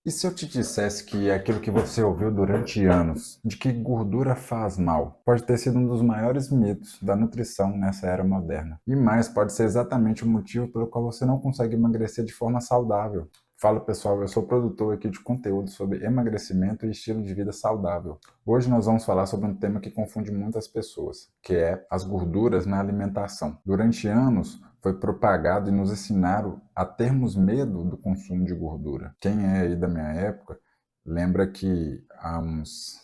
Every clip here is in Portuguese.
E se eu te dissesse que é aquilo que você ouviu durante anos, de que gordura faz mal, pode ter sido um dos maiores mitos da nutrição nessa era moderna. E mais, pode ser exatamente o motivo pelo qual você não consegue emagrecer de forma saudável. Fala pessoal, eu sou produtor aqui de conteúdo sobre emagrecimento e estilo de vida saudável. Hoje nós vamos falar sobre um tema que confunde muitas pessoas, que é as gorduras na alimentação. Durante anos foi propagado e nos ensinaram a termos medo do consumo de gordura. Quem é aí da minha época lembra que há uns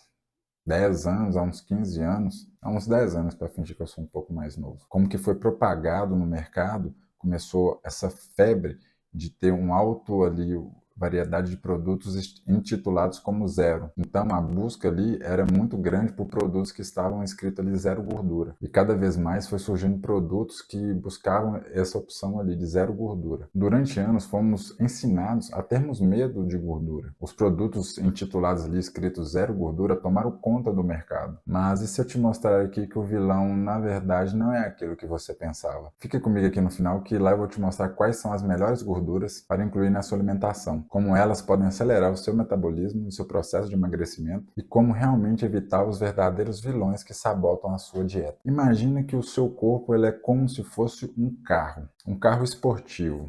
10 anos, há uns 15 anos, há uns 10 anos para fingir que eu sou um pouco mais novo, como que foi propagado no mercado, começou essa febre de ter um alto ali variedade de produtos intitulados como zero. Então a busca ali era muito grande por produtos que estavam escritos ali zero gordura. E cada vez mais foi surgindo produtos que buscavam essa opção ali de zero gordura. Durante anos fomos ensinados a termos medo de gordura. Os produtos intitulados ali escritos zero gordura tomaram conta do mercado. Mas e se eu te mostrar aqui que o vilão na verdade não é aquilo que você pensava? Fique comigo aqui no final que lá eu vou te mostrar quais são as melhores gorduras para incluir na sua alimentação, como elas podem acelerar o seu metabolismo, o seu processo de emagrecimento e como realmente evitar os verdadeiros vilões que sabotam a sua dieta. Imagina que o seu corpo ele é como se fosse um carro esportivo.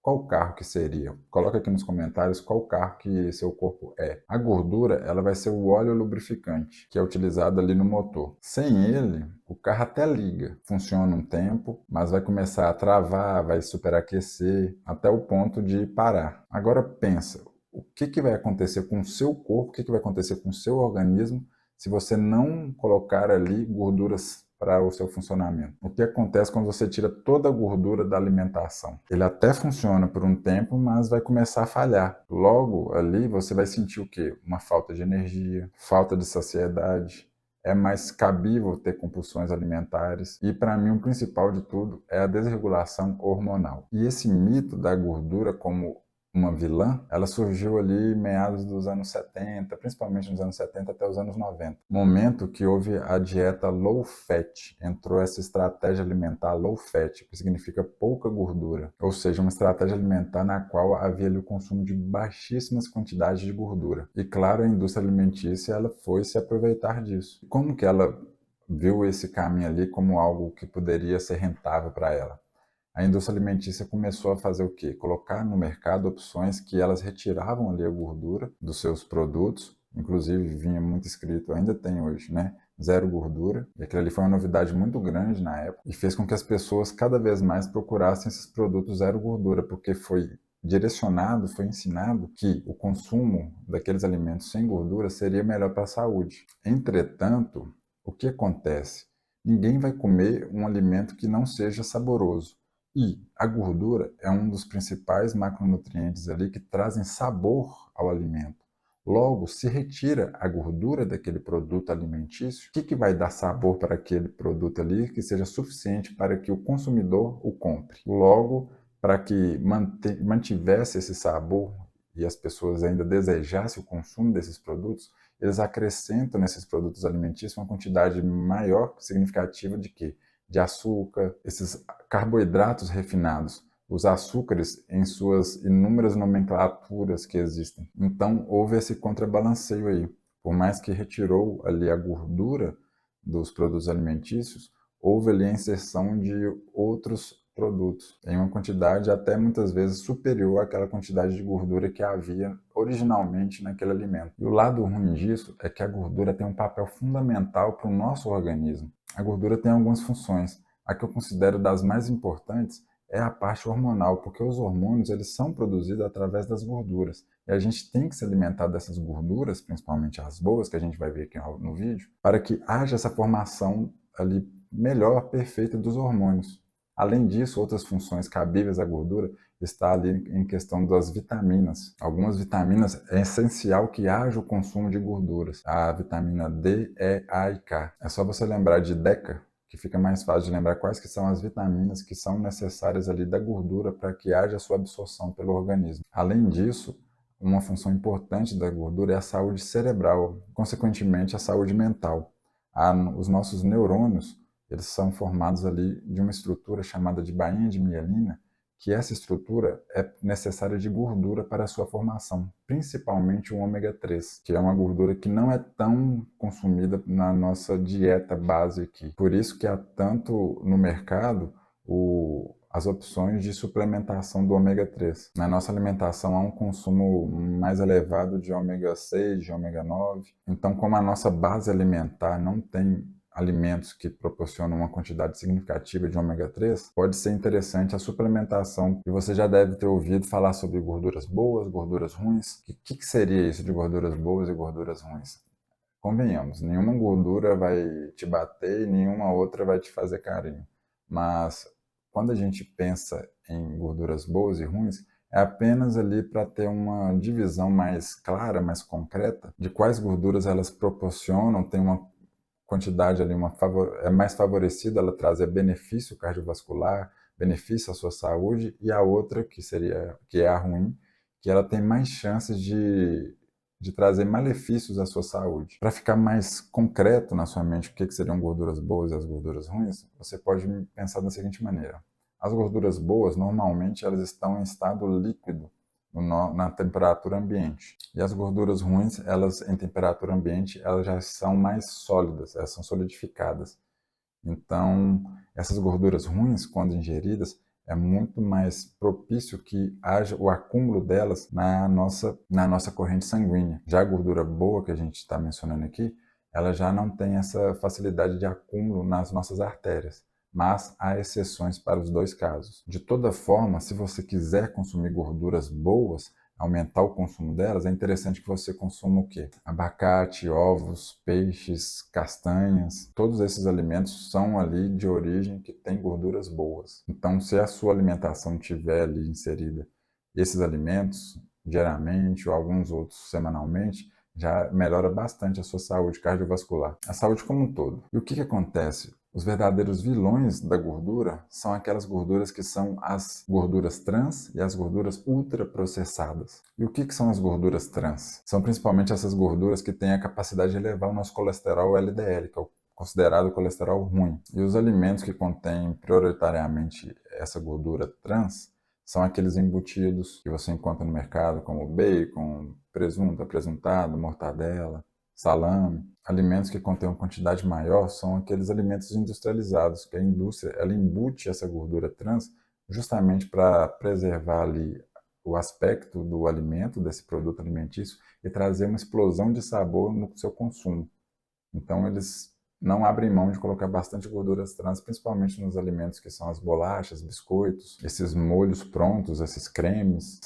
Qual carro que seria? Coloca aqui nos comentários qual carro que seu corpo é. A gordura, ela vai ser o óleo lubrificante, que é utilizado ali no motor. Sem ele, o carro até liga, funciona um tempo, mas vai começar a travar, vai superaquecer, até o ponto de parar. Agora pensa, o que vai acontecer com o seu corpo, o que vai acontecer com o seu organismo se você não colocar ali gorduras para o seu funcionamento? O que acontece quando você tira toda a gordura da alimentação? Ele até funciona por um tempo, mas vai começar a falhar. Logo ali você vai sentir o quê? Uma falta de energia, falta de saciedade. É mais cabível ter compulsões alimentares. E para mim o principal de tudo é a desregulação hormonal. E esse mito da gordura como uma vilã, ela surgiu ali em meados dos anos 70, principalmente nos anos 70 até os anos 90. Momento que houve a dieta low fat, entrou essa estratégia alimentar low fat, que significa pouca gordura, ou seja, uma estratégia alimentar na qual havia ali o consumo de baixíssimas quantidades de gordura. E claro, a indústria alimentícia ela foi se aproveitar disso. Como que ela viu esse caminho ali como algo que poderia ser rentável para ela? A indústria alimentícia começou a fazer o quê? Colocar no mercado opções que elas retiravam ali a gordura dos seus produtos, inclusive vinha muito escrito, ainda tem hoje, né? Zero gordura. E aquilo ali foi uma novidade muito grande na época e fez com que as pessoas cada vez mais procurassem esses produtos zero gordura, porque foi direcionado, foi ensinado que o consumo daqueles alimentos sem gordura seria melhor para a saúde. Entretanto, o que acontece? Ninguém vai comer um alimento que não seja saboroso. E a gordura é um dos principais macronutrientes ali que trazem sabor ao alimento. Logo, se retira a gordura daquele produto alimentício, o que vai dar sabor para aquele produto ali que seja suficiente para que o consumidor o compre? Logo, para que mantivesse esse sabor e as pessoas ainda desejassem o consumo desses produtos, eles acrescentam nesses produtos alimentícios uma quantidade maior, significativa de quê? De açúcar, esses carboidratos refinados, os açúcares em suas inúmeras nomenclaturas que existem. Então houve esse contrabalanceio aí. Por mais que retirou ali a gordura dos produtos alimentícios, houve ali a inserção de outros produtos em uma quantidade até muitas vezes superior àquela quantidade de gordura que havia originalmente naquele alimento. E o lado ruim disso é que a gordura tem um papel fundamental para o nosso organismo. A gordura tem algumas funções. A que eu considero das mais importantes é a parte hormonal, porque os hormônios eles são produzidos através das gorduras. E a gente tem que se alimentar dessas gorduras, principalmente as boas, que a gente vai ver aqui no vídeo, para que haja essa formação ali melhor, perfeita dos hormônios. Além disso, outras funções cabíveis à gordura está ali em questão das vitaminas. Algumas vitaminas é essencial que haja o consumo de gorduras. A vitamina D, E, A e K. É só você lembrar de DECA, que fica mais fácil de lembrar quais que são as vitaminas que são necessárias ali da gordura para que haja a sua absorção pelo organismo. Além disso, uma função importante da gordura é a saúde cerebral, consequentemente a saúde mental. Os nossos neurônios, eles são formados ali de uma estrutura chamada de bainha de mielina, que essa estrutura é necessária de gordura para a sua formação, principalmente o ômega 3, que é uma gordura que não é tão consumida na nossa dieta base aqui. Por isso que há tanto no mercado as opções de suplementação do ômega 3. Na nossa alimentação há um consumo mais elevado de ômega 6, de ômega 9. Então, como a nossa base alimentar não tem alimentos que proporcionam uma quantidade significativa de ômega 3, pode ser interessante a suplementação. E você já deve ter ouvido falar sobre gorduras boas, gorduras ruins. O que seria isso de gorduras boas e gorduras ruins? Convenhamos, nenhuma gordura vai te bater e nenhuma outra vai te fazer carinho. Mas quando a gente pensa em gorduras boas e ruins, é apenas ali para ter uma divisão mais clara, mais concreta, de quais gorduras elas proporcionam, tem uma quantidade ali, é mais favorecida ela trazer benefício cardiovascular, benefício à sua saúde, e a outra, que é a ruim, que ela tem mais chances de trazer malefícios à sua saúde. Para ficar mais concreto na sua mente o que seriam gorduras boas e as gorduras ruins, você pode pensar da seguinte maneira. As gorduras boas, normalmente, elas estão em estado líquido, na temperatura ambiente. E as gorduras ruins, elas em temperatura ambiente, elas já são mais sólidas, elas são solidificadas. Então, essas gorduras ruins, quando ingeridas, é muito mais propício que haja o acúmulo delas na nossa corrente sanguínea. Já a gordura boa que a gente está mencionando aqui, ela já não tem essa facilidade de acúmulo nas nossas artérias. Mas há exceções para os dois casos. De toda forma, se você quiser consumir gorduras boas, aumentar o consumo delas, é interessante que você consuma o quê? Abacate, ovos, peixes, castanhas. Todos esses alimentos são ali de origem que tem gorduras boas. Então, se a sua alimentação tiver ali inserida esses alimentos diariamente ou alguns outros semanalmente, já melhora bastante a sua saúde cardiovascular, a saúde como um todo. E o que acontece? Os verdadeiros vilões da gordura são aquelas gorduras que são as gorduras trans e as gorduras ultraprocessadas. E o que são as gorduras trans? São principalmente essas gorduras que têm a capacidade de elevar o nosso colesterol LDL, que é o considerado colesterol ruim. E os alimentos que contêm prioritariamente essa gordura trans são aqueles embutidos que você encontra no mercado, como bacon, presunto, apresuntado, mortadela, salame. Alimentos que contêm uma quantidade maior são aqueles alimentos industrializados, que a indústria ela embute essa gordura trans justamente para preservar ali o aspecto do alimento, desse produto alimentício, e trazer uma explosão de sabor no seu consumo. Então, eles não abrem mão de colocar bastante gorduras trans, principalmente nos alimentos que são as bolachas, biscoitos, esses molhos prontos, esses cremes,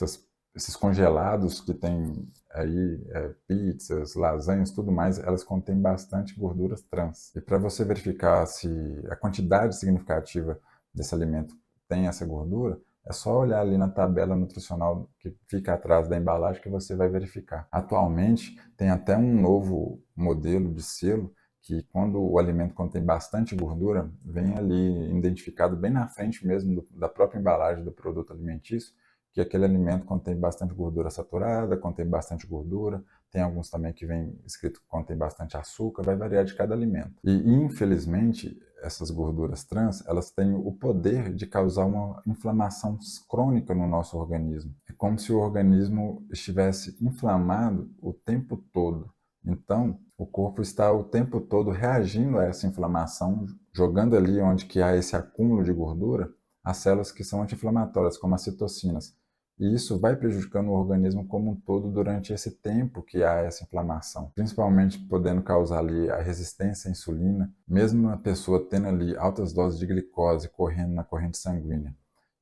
esses congelados que tem aí, pizzas, lasanhas, tudo mais, elas contêm bastante gorduras trans. E para você verificar se a quantidade significativa desse alimento tem essa gordura, é só olhar ali na tabela nutricional que fica atrás da embalagem que você vai verificar. Atualmente, tem até um novo modelo de selo que quando o alimento contém bastante gordura, vem ali identificado bem na frente mesmo da própria embalagem do produto alimentício, que aquele alimento contém bastante gordura saturada, contém bastante gordura, tem alguns também que vem escrito que contém bastante açúcar, vai variar de cada alimento. E infelizmente, essas gorduras trans, elas têm o poder de causar uma inflamação crônica no nosso organismo. É como se o organismo estivesse inflamado o tempo todo. Então, o corpo está o tempo todo reagindo a essa inflamação, jogando ali onde que há esse acúmulo de gordura, as células que são anti-inflamatórias, como as citocinas. E isso vai prejudicando o organismo como um todo durante esse tempo que há essa inflamação, principalmente podendo causar ali a resistência à insulina, mesmo a pessoa tendo ali altas doses de glicose correndo na corrente sanguínea.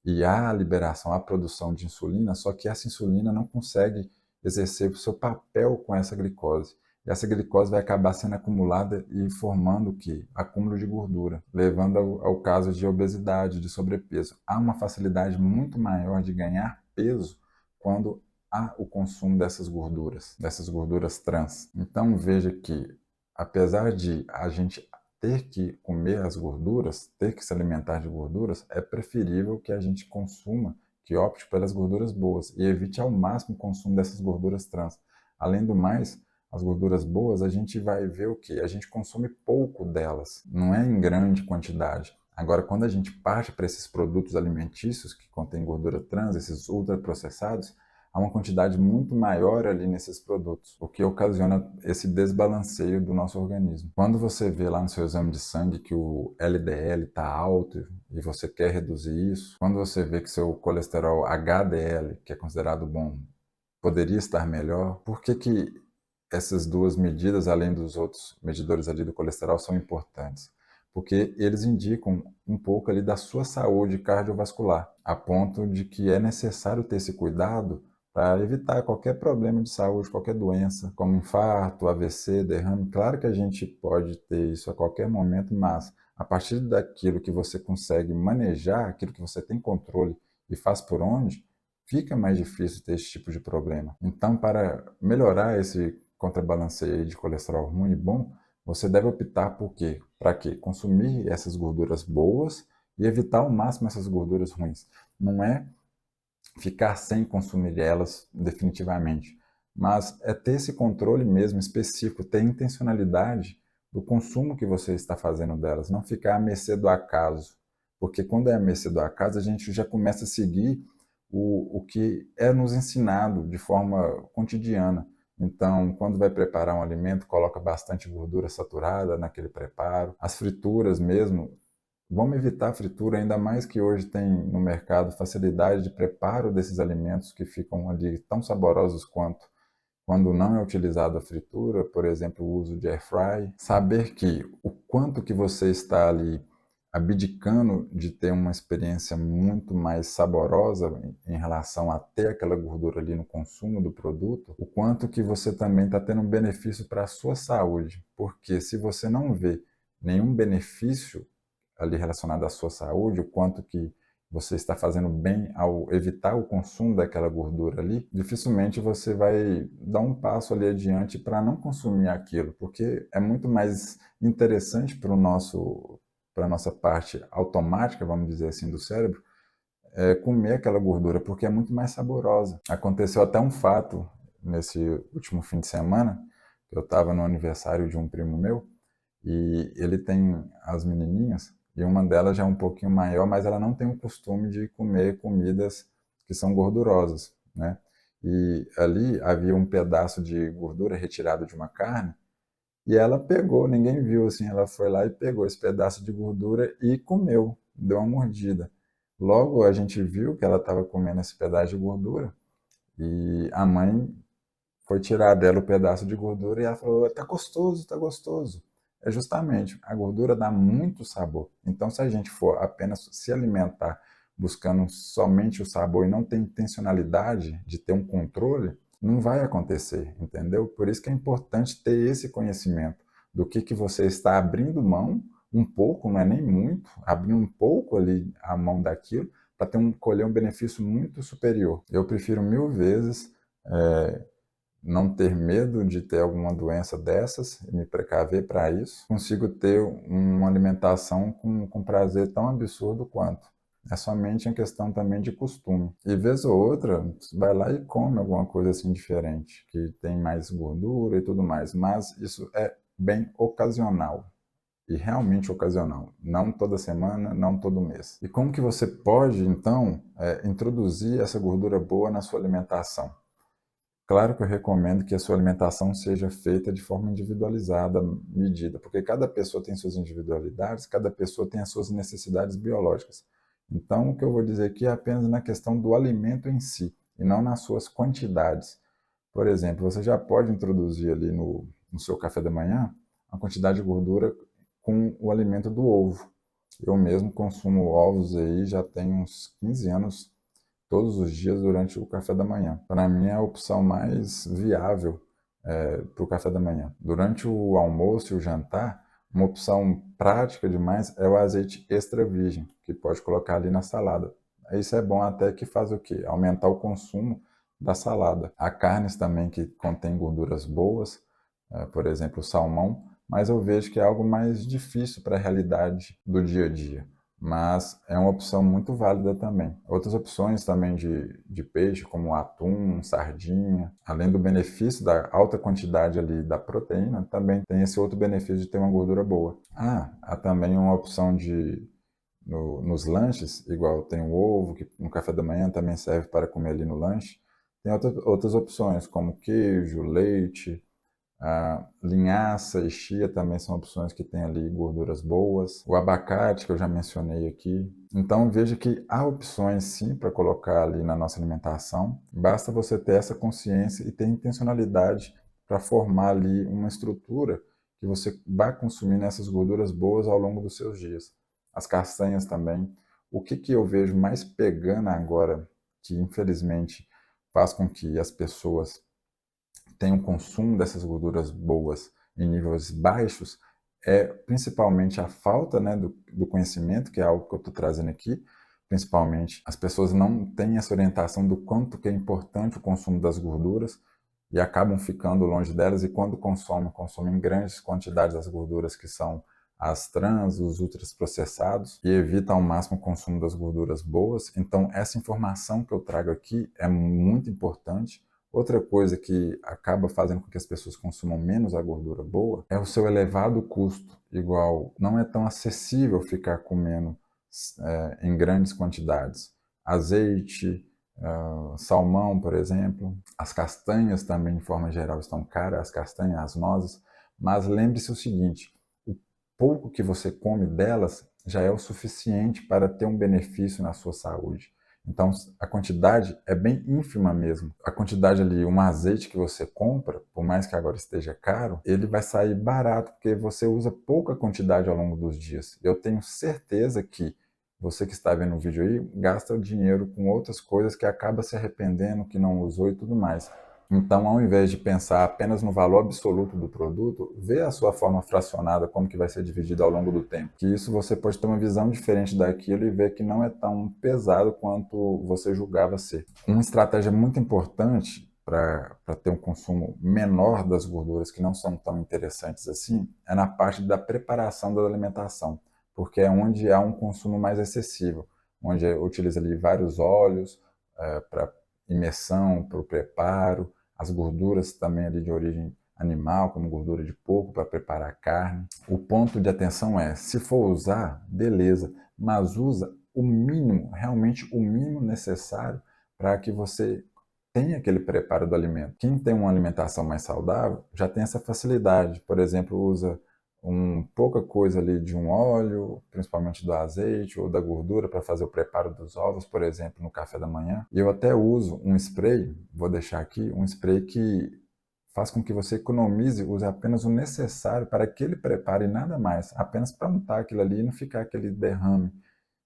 E há a liberação, a produção de insulina, só que essa insulina não consegue exercer o seu papel com essa glicose. E essa glicose vai acabar sendo acumulada e formando o quê? Acúmulo de gordura, levando ao caso de obesidade, de sobrepeso. Há uma facilidade muito maior de ganhar peso quando há o consumo dessas gorduras trans. Então veja que, apesar de a gente ter que comer as gorduras, ter que se alimentar de gorduras, é preferível que a gente consuma, que opte pelas gorduras boas e evite ao máximo o consumo dessas gorduras trans. Além do mais, as gorduras boas, a gente vai ver o quê? A gente consome pouco delas, não é em grande quantidade. Agora, quando a gente parte para esses produtos alimentícios que contêm gordura trans, esses ultraprocessados, há uma quantidade muito maior ali nesses produtos, o que ocasiona esse desbalanceio do nosso organismo. Quando você vê lá no seu exame de sangue que o LDL está alto e você quer reduzir isso, quando você vê que seu colesterol HDL, que é considerado bom, poderia estar melhor, por que que essas duas medidas, além dos outros medidores ali do colesterol, são importantes? Porque eles indicam um pouco ali da sua saúde cardiovascular, a ponto de que é necessário ter esse cuidado para evitar qualquer problema de saúde, qualquer doença, como infarto, AVC, derrame. Claro que a gente pode ter isso a qualquer momento, mas a partir daquilo que você consegue manejar, aquilo que você tem controle e faz por onde, fica mais difícil ter esse tipo de problema. Então, para melhorar esse contrabalanceio de colesterol ruim e bom, você deve optar por quê? Para quê? Consumir essas gorduras boas e evitar ao máximo essas gorduras ruins. Não é ficar sem consumir elas definitivamente, mas é ter esse controle mesmo específico, ter intencionalidade do consumo que você está fazendo delas, não ficar à mercê do acaso, porque quando é à mercê do acaso, a gente já começa a seguir o que é nos ensinado de forma cotidiana. Então, quando vai preparar um alimento, coloca bastante gordura saturada naquele preparo. As frituras mesmo, vamos evitar a fritura, ainda mais que hoje tem no mercado facilidade de preparo desses alimentos que ficam ali tão saborosos quanto quando não é utilizada a fritura, por exemplo, o uso de air fry. Saber que o quanto que você está ali abdicando de ter uma experiência muito mais saborosa em relação a ter aquela gordura ali no consumo do produto, o quanto que você também está tendo um benefício para a sua saúde, porque se você não vê nenhum benefício ali relacionado à sua saúde, o quanto que você está fazendo bem ao evitar o consumo daquela gordura ali, dificilmente você vai dar um passo ali adiante para não consumir aquilo, porque é muito mais interessante para a nossa parte automática, vamos dizer assim, do cérebro, comer aquela gordura, porque é muito mais saborosa. Aconteceu até um fato nesse último fim de semana, eu estava no aniversário de um primo meu, e ele tem as menininhas, e uma delas já é um pouquinho maior, mas ela não tem o costume de comer comidas que são gordurosas, né? E ali havia um pedaço de gordura retirado de uma carne, e ela pegou, ninguém viu assim, ela foi lá e pegou esse pedaço de gordura e comeu, deu uma mordida. Logo a gente viu que ela estava comendo esse pedaço de gordura, e a mãe foi tirar dela o pedaço de gordura e ela falou: tá gostoso, tá gostoso. É justamente, a gordura dá muito sabor. Então, se a gente for apenas se alimentar buscando somente o sabor e não ter intencionalidade de ter um controle, não vai acontecer, entendeu? Por isso que é importante ter esse conhecimento do que você está abrindo mão, um pouco, não é nem muito, abrindo um pouco ali a mão daquilo, para colher um benefício muito superior. Eu prefiro mil vezes não ter medo de ter alguma doença dessas e me precaver para isso, consigo ter uma alimentação com prazer tão absurdo quanto. É somente uma questão também de costume. E vez ou outra, você vai lá e come alguma coisa assim diferente, que tem mais gordura e tudo mais, mas isso é bem ocasional. E realmente ocasional, não toda semana, não todo mês. E como que você pode, então, introduzir essa gordura boa na sua alimentação? Claro que eu recomendo que a sua alimentação seja feita de forma individualizada, medida, porque cada pessoa tem suas individualidades, cada pessoa tem as suas necessidades biológicas. Então, o que eu vou dizer aqui é apenas na questão do alimento em si, e não nas suas quantidades. Por exemplo, você já pode introduzir ali no seu café da manhã uma quantidade de gordura com o alimento do ovo. Eu mesmo consumo ovos aí já tem uns 15 anos todos os dias durante o café da manhã. Para mim é a opção mais viável para o café da manhã. Durante o almoço e o jantar, uma opção prática demais é o azeite extra virgem, que pode colocar ali na salada. Isso é bom até que faz o quê? Aumentar o consumo da salada. Há carnes também que contêm gorduras boas, por exemplo, o salmão, mas eu vejo que é algo mais difícil para a realidade do dia a dia, mas é uma opção muito válida também. Outras opções também de peixe, como atum, sardinha, além do benefício da alta quantidade ali da proteína, também tem esse outro benefício de ter uma gordura boa. Há também uma opção nos lanches, igual tem o ovo, que no café da manhã também serve para comer ali no lanche. Tem outras opções, como queijo, leite, linhaça e chia também são opções que têm ali gorduras boas. O abacate, que eu já mencionei aqui. Então veja que há opções sim para colocar ali na nossa alimentação. Basta você ter essa consciência e ter intencionalidade para formar ali uma estrutura que você vai consumindo essas gorduras boas ao longo dos seus dias. As castanhas também. O que eu vejo mais pegando agora, que infelizmente faz com que as pessoas tenham consumo dessas gorduras boas em níveis baixos, é principalmente a falta, né, do conhecimento, que é algo que eu estou trazendo aqui. Principalmente, as pessoas não têm essa orientação do quanto que é importante o consumo das gorduras e acabam ficando longe delas, e quando consomem grandes quantidades das gorduras que são as trans, os ultraprocessados, e evita ao máximo o consumo das gorduras boas. Então, essa informação que eu trago aqui é muito importante. Outra coisa que acaba fazendo com que as pessoas consumam menos a gordura boa é o seu elevado custo. Igual, não é tão acessível ficar comendo em grandes quantidades. Azeite, salmão, por exemplo. As castanhas também, de forma geral, estão caras, as castanhas, as nozes. Mas lembre-se o seguinte, o pouco que você come delas já é o suficiente para ter um benefício na sua saúde. Então, a quantidade é bem ínfima mesmo. A quantidade ali, um azeite que você compra, por mais que agora esteja caro, ele vai sair barato, porque você usa pouca quantidade ao longo dos dias. Eu tenho certeza que você que está vendo o vídeo aí, gasta o dinheiro com outras coisas que acaba se arrependendo, que não usou e tudo mais. Então, ao invés de pensar apenas no valor absoluto do produto, vê a sua forma fracionada, como que vai ser dividida ao longo do tempo. Que isso você pode ter uma visão diferente daquilo e ver que não é tão pesado quanto você julgava ser. Uma estratégia muito importante para ter um consumo menor das gorduras que não são tão interessantes assim, é na parte da preparação da alimentação, porque é onde há um consumo mais excessivo, onde utiliza ali vários óleos para imersão, para o preparo, as gorduras também ali de origem animal, como gordura de porco para preparar a carne. O ponto de atenção é, se for usar, beleza, mas usa o mínimo, realmente o mínimo necessário para que você tenha aquele preparo do alimento. Quem tem uma alimentação mais saudável já tem essa facilidade. Por exemplo, usa pouca coisa ali de um óleo, principalmente do azeite ou da gordura para fazer o preparo dos ovos, por exemplo, no café da manhã. E eu até uso um spray, vou deixar aqui, um spray que faz com que você economize, use apenas o necessário para aquele preparo e nada mais, apenas para untar aquilo ali e não ficar aquele derrame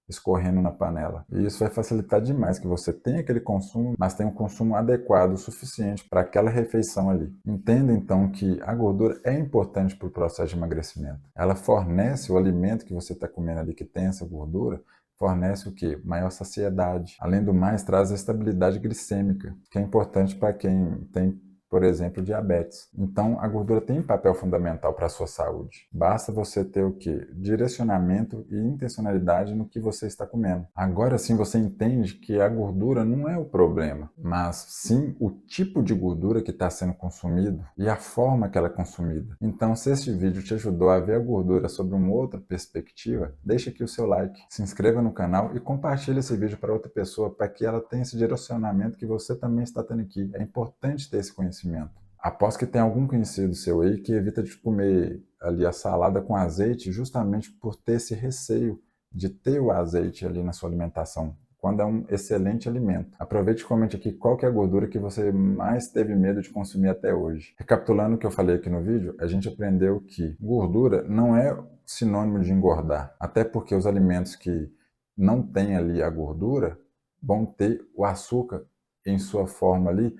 escorrendo na panela. E isso vai facilitar demais que você tenha aquele consumo, mas tenha um consumo adequado, o suficiente para aquela refeição ali. Entenda então que a gordura é importante para o processo de emagrecimento. Ela fornece o alimento que você está comendo ali que tem essa gordura, fornece o quê? Maior saciedade. Além do mais, traz a estabilidade glicêmica, que é importante para quem tem, por exemplo, diabetes. Então, a gordura tem um papel fundamental para a sua saúde. Basta você ter o quê? Direcionamento e intencionalidade no que você está comendo. Agora sim você entende que a gordura não é o problema, mas sim o tipo de gordura que está sendo consumido e a forma que ela é consumida. Então, se este vídeo te ajudou a ver a gordura sob uma outra perspectiva, deixa aqui o seu like, se inscreva no canal e compartilhe esse vídeo para outra pessoa, para que ela tenha esse direcionamento que você também está tendo aqui. É importante ter esse conhecimento. Aposto que tem algum conhecido seu aí que evita de comer ali a salada com azeite justamente por ter esse receio de ter o azeite ali na sua alimentação, quando é um excelente alimento. Aproveite e comente aqui qual que é a gordura que você mais teve medo de consumir até hoje. Recapitulando o que eu falei aqui no vídeo, a gente aprendeu que gordura não é sinônimo de engordar, até porque os alimentos que não têm ali a gordura vão ter o açúcar em sua forma ali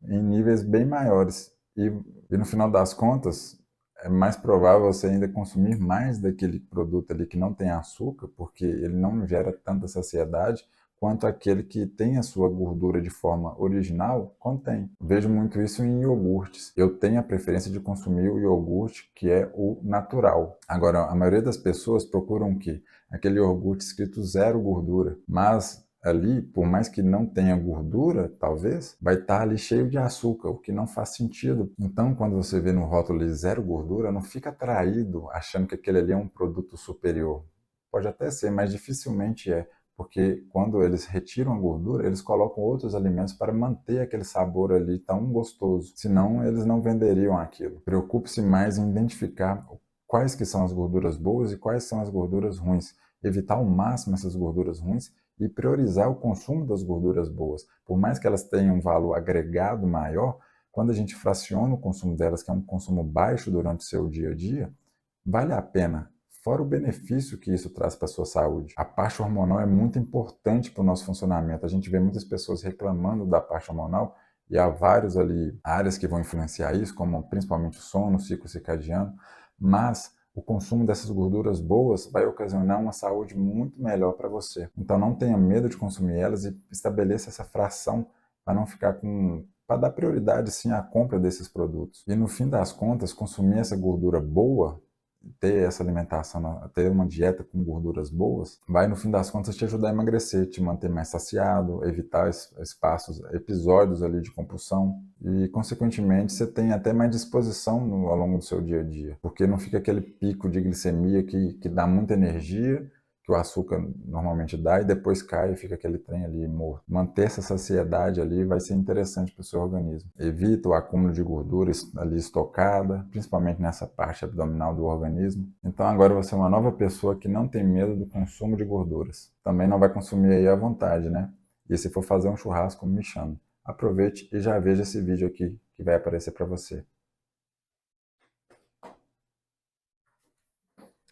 em níveis bem maiores. E no final das contas, é mais provável você ainda consumir mais daquele produto ali que não tem açúcar, porque ele não gera tanta saciedade, quanto aquele que tem a sua gordura de forma original contém. Vejo muito isso em iogurtes. Eu tenho a preferência de consumir o iogurte que é o natural. Agora, a maioria das pessoas procuram o quê? Aquele iogurte escrito zero gordura, mas ali, por mais que não tenha gordura, talvez, vai estar ali cheio de açúcar, o que não faz sentido. Então, quando você vê no rótulo ali zero gordura, não fica atraído achando que aquele ali é um produto superior. Pode até ser, mas dificilmente é. Porque quando eles retiram a gordura, eles colocam outros alimentos para manter aquele sabor ali tão gostoso. Senão, eles não venderiam aquilo. Preocupe-se mais em identificar quais que são as gorduras boas e quais são as gorduras ruins. Evitar ao máximo essas gorduras ruins e priorizar o consumo das gorduras boas. Por mais que elas tenham um valor agregado maior, quando a gente fraciona o consumo delas, que é um consumo baixo durante o seu dia a dia, vale a pena. Fora o benefício que isso traz para a sua saúde. A parte hormonal é muito importante para o nosso funcionamento. A gente vê muitas pessoas reclamando da parte hormonal e há várias ali áreas que vão influenciar isso, como principalmente o sono, o ciclo circadiano, mas o consumo dessas gorduras boas vai ocasionar uma saúde muito melhor para você. Então não tenha medo de consumir elas e estabeleça essa fração para não ficar com para dar prioridade sim à compra desses produtos. E no fim das contas, consumir essa gordura boa, ter essa alimentação, ter uma dieta com gorduras boas, vai no fim das contas te ajudar a emagrecer, te manter mais saciado, evitar espaços, episódios ali de compulsão e, consequentemente, você tem até mais disposição ao longo do seu dia a dia, porque não fica aquele pico de glicemia que dá muita energia, que o açúcar normalmente dá, e depois cai e fica aquele trem ali morto. Manter essa saciedade ali vai ser interessante para o seu organismo. Evita o acúmulo de gordura ali estocada, principalmente nessa parte abdominal do organismo. Então agora você é uma nova pessoa que não tem medo do consumo de gorduras. Também não vai consumir aí à vontade, né? E se for fazer um churrasco, me chame. Aproveite e já veja esse vídeo aqui que vai aparecer para você.